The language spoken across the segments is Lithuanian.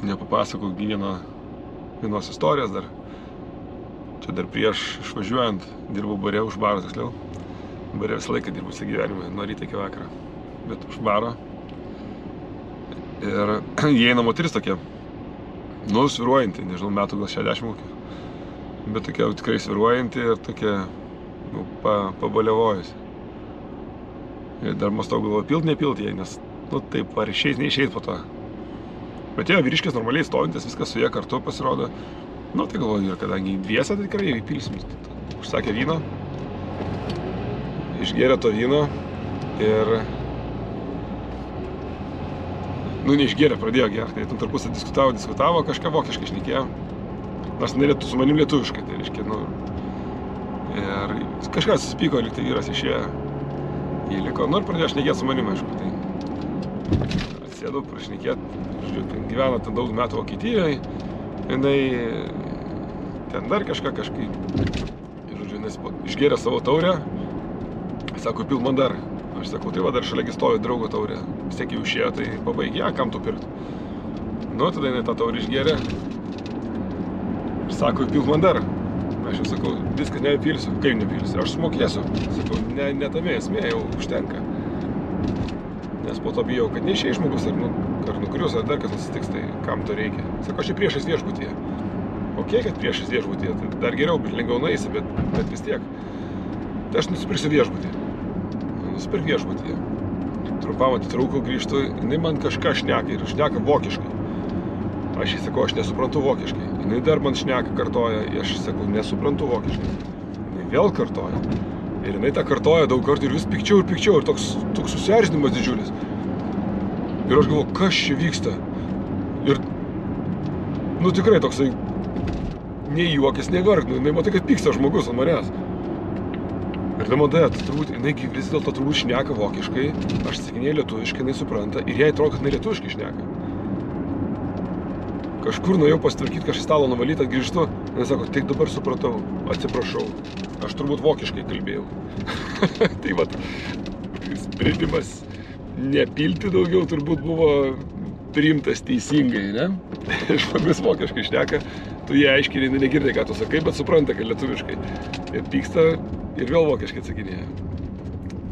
nepapasakau vienos istorijos dar. Čia dar prieš išvažiuojant dirbau bare, už baro tiksliau. Bare visą laiką dirbu visą gyvenimą, nuo ryto iki vakaro. Bet už baro. Ir įeina moteris tokia, sviruojanti, nežinau, metų gal 60 kokį. Bet tokia tikrai sviruojanti ir tokia, pabalevojusi. Ir dar mąstau galvoju, pilt, nepilt jai, nes, taip, ar išeis, neišeis po to. Bet jo, vyriškis normaliai stovintis, viskas su jie kartu pasirodo. Tai galvoju, ir kadangi dviese, tai tikrai įpilsim. Užsakė vyno, išgėrė to vyno ir... neišgėrė, pradėjo gerti. Tai tarpusą diskutavo, kažką vokiškai šnekėjo. Nors su manim lietuviškai, tai reiškia, ir kažkas susipyko, lyg tai vyras išėjo. Jį liko, ir pradėjo šnekėti su manim, aišku. Tai atsėdau prašnekėti, gyveno ten daug metų Vokietijoje. Jinai ten dar kažkaip, jinai išgėrė savo taurę. Sako, pil man dar. Aš sakau, tai va dar šalia stovi draugo taurė. Vis tiek jau išėjo, tai pabaigė, kam tu pirt? Tada jinai tą taurę išgėrė. Ir sako, pil man dar. Aš jau sakau, viskas nepilsiu. Kaip nepilsiu? Aš sumokėsiu. Sakau, ne tame esmė, jau užtenka. Nes po to bijau, kad neišėjai žmogus, ar nukrius, ar dar kas atsitiks, tai kam to reikia. Sako, aš čia priešais viešbutyje. Ok, kad priešais viešbutyje, tai dar geriau, bet lengviau nueisi, bet vis tiek. Tai aš nusipirksiu viešbutį. Nusipirk viešbutyje. Trumpam atitraukau, grįžtu, jinai man kažką šneka ir šneka vokiškai. Aš jai sakau, aš nesuprantu vokiškai. Jinai dar man šneka, kartoja, aš sakau, nesuprantu vokiškai. Jinai vėl kartoja. Ir jinai tą kartoja daug kartų ir vis pikčiau ir toks susierzinimas didžiulis. Ir aš galvoju, kas čia vyksta? Ir, tikrai toksai, nei juokis, nei verk, jinai matai, kad pyksta žmogus ant manęs. Ir man turbūt, jinai vis dėlto turbūt šneka vokiškai, aš sakinėju lietuviškai, jinai supranta, ir jai atrodo, kad jinai lietuviškai šneka. Kažkur nuėjau pasitvarkyti, kažką stalo nuvalyti, grįžtu, jinai sako, tik dabar supratau, atsiprašau, aš turbūt vokiškai kalbėjau. Tai vat, sprendimas nepilti daugiau turbūt buvo priimtas teisingai, ne? Žmogus vokiškai šneka, tu jie aiškiai negirdė, ką tu sakai, bet supranta, kad lietuviškai. Ir pyksta ir vėl vokiškai atsakinėja.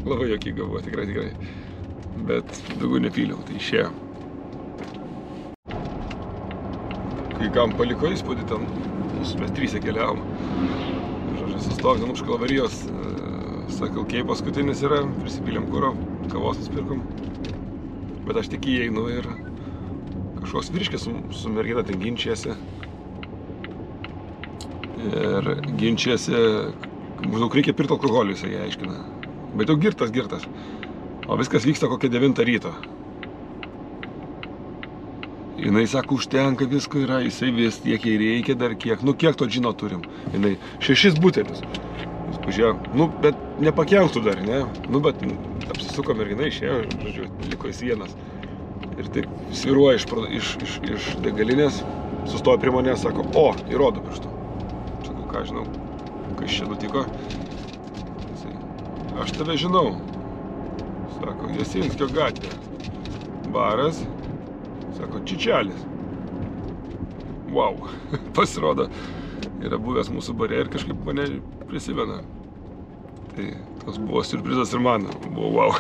Labai juokinga buvo, tikrai. Bet daugiau nepyliau, tai išėjo. Kai kam paliko įspūdį, ten mes trysia keliavom. Žodžiu, sustovėm už Kalvarijos, sakau, kei paskutinis yra, prisipylėm kuro, kavos nusipirkom. Bet aš tik įeinu ir kažkoks vyriškis su mergina ten ginčiasi. Ir ginčiasi, maždaug reikia pirkti alkoholį, jisai aiškina. Bet jau girtas. O viskas vyksta kokią 9 ryto. Jinai sako, užtenka, visko yra, jisai vis tiek jai reikia dar kiek. Kiek to džino turim? Jinai 6 butelius. Jis pažiūrėjo, bet nepakenktų dar, ne? Bet apsisuko mergina, išėjo, žodžiu, liko jis vienas. Ir taip sviruoja iš degalinės, sustoja prie manęs, sako, įrodo pirštu. Sakau, ką žinau, kas čia nutiko. Aš tave žinau. Sako, Jasinskio gatvė. Baras. Sako, Čičelis. Wow. Pasirodo, yra buvęs mūsų bare ir kažkaip mane prisimena. Tai toks buvo siurprizas ir man. Buvo wow.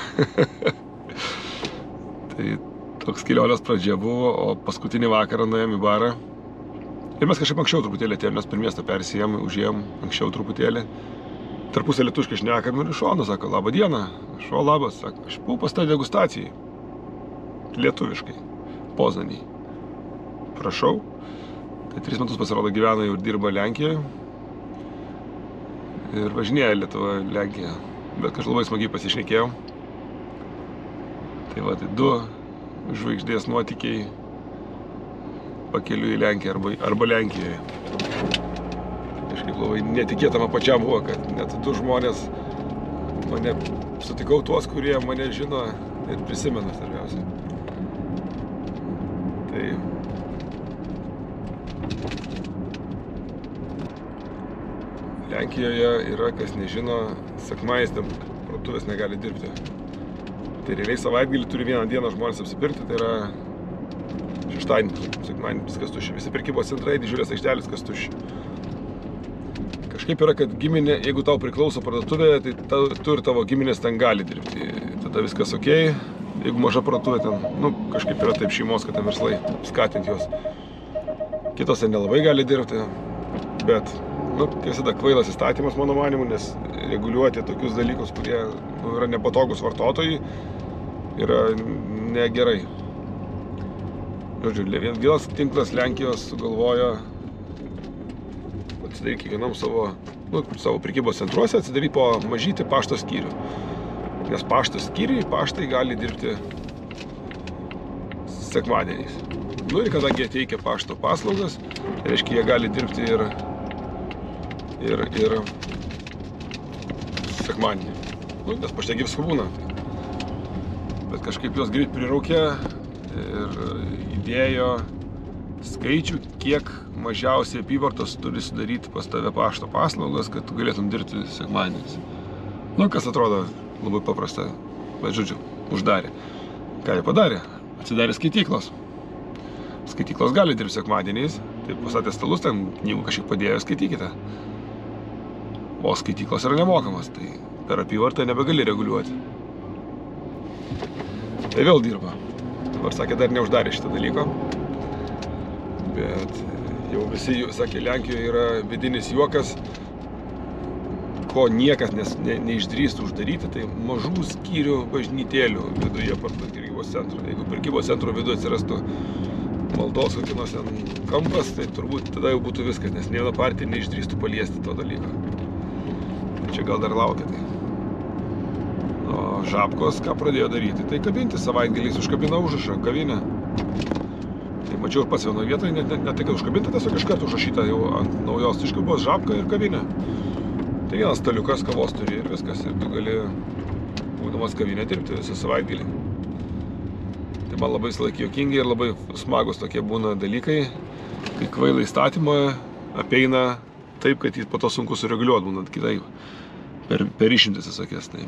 Tai toks kelionės pradžia buvo, o paskutinį vakarą nuėjom į barą. Ir mes kažkaip anksčiau truputėlį atėjom, mes per miestą persijom, užėjom anksčiau truputėlį. Tarpusą lietuviškai šnekam ir iš šono, sako, labą dieną. Šo labas, sako, aš buvau pas tą degustacijai. Lietuviškai. Poznanėj. Prašau. Tai 3 metus pasirodo gyvena ir dirba Lenkijoje. Ir važinėja Lietuva, Lenkija. Bet kažkaip labai smagiai pasišnekėjau. Tai va, tai 2 žvaigždės nuotykiai pakeliu į Lenkiją arba Lenkijoje. Kažkaip labai netikėtama pačiam buvo, kad net 2 žmonės mane sutikau tuos, kurie mane žino ir prisimena svarbiausiai. Tai Lenkijoje yra, kas nežino, sekmadieniais ten parduotuvės negali dirbti. Tai realiai savaitgalį turi 1 dieną žmonės apsipirkti, tai yra šeštadienį, sekmadienį viskas tuščia. Visi prekybos centrai, didžiulės aikštelės, kas tuščia. Kažkaip yra, kad giminė, jeigu tau priklauso parduotuvė, tai tu ir tavo giminės ten gali dirbti. Tada viskas okei. Jeigu maža parduotuvė ten, nu, kažkaip yra taip šeimos, kad ten verslai skatinti juos. Kitos ten nelabai gali dirbti, bet, nu, visada kvailas įstatymas, mano manimu, nes reguliuoti tokius dalykus, kurie yra nepatogus vartotojai, yra negerai. Žodžiu, vienas tinklas Lenkijos sugalvojo atsidaryti kiekvienam savo prekybos centruose, atsidaryti po mažytį pašto skyrių. Nes pašto skyriui paštai gali dirbti sekmadieniais. Nu ir kadangi jie teikia pašto paslaugas, reiškia, jie gali dirbti ir sekmadienį. Nu, nes pašte visko būna. Bet kažkaip juos greit priraukė ir įdėjo skaičių, kiek mažiausiai apyvartos turi sudaryti pas tave pašto paslaugas, kad tu galėtum dirbti sekmadieniais. Nu, kas atrodo labai paprasta, bet žodžiu, uždarė. Ką jie padarė? Atsidarė skaityklos. Skaityklos gali dirbti sekmadieniais, tai pastatė stalus, ten knygų kažkiek padėjo, skaitykite. O skaityklos yra nemokamas, tai per apyvartą nebegali reguliuoti. Tai vėl dirba. Dabar sakė, dar neuždarė šitą dalyko. Bet jau visi, sakė, Lenkijoje yra vidinis juokas, ko niekas neišdrįstų uždaryti, tai mažų skyrių bažnytėlių viduje prekybos centro. Jeigu prekybos centro viduje atsirastų maldos kokios kampas, tai turbūt tada jau būtų viskas, nes nė viena partija neišdrįstų paliesti to dalyko. Čia gal dar laukia tai. O Žabkos ką pradėjo daryti? Tai kabinti savaitgaliais užkabina užrašą, kavinę. Tai mačiau ir pats vienoje vietoje, ne tai, kad užkabinta, tiesiog iš karto užrašyta jau ant naujos iškabos Žabka ir kavinė. Tai vienas staliukas kavos turi ir viskas. Ir tu gali, būdamas kavinę, dirbti visą savaitgalį. Tai man labai visąlaik juokingi ir labai smagus tokie būna dalykai, kai kvailai įstatymą apeina taip, kad jį po to sunku sureguliuoti būnant kitaip. Per išimtis visokės. Tai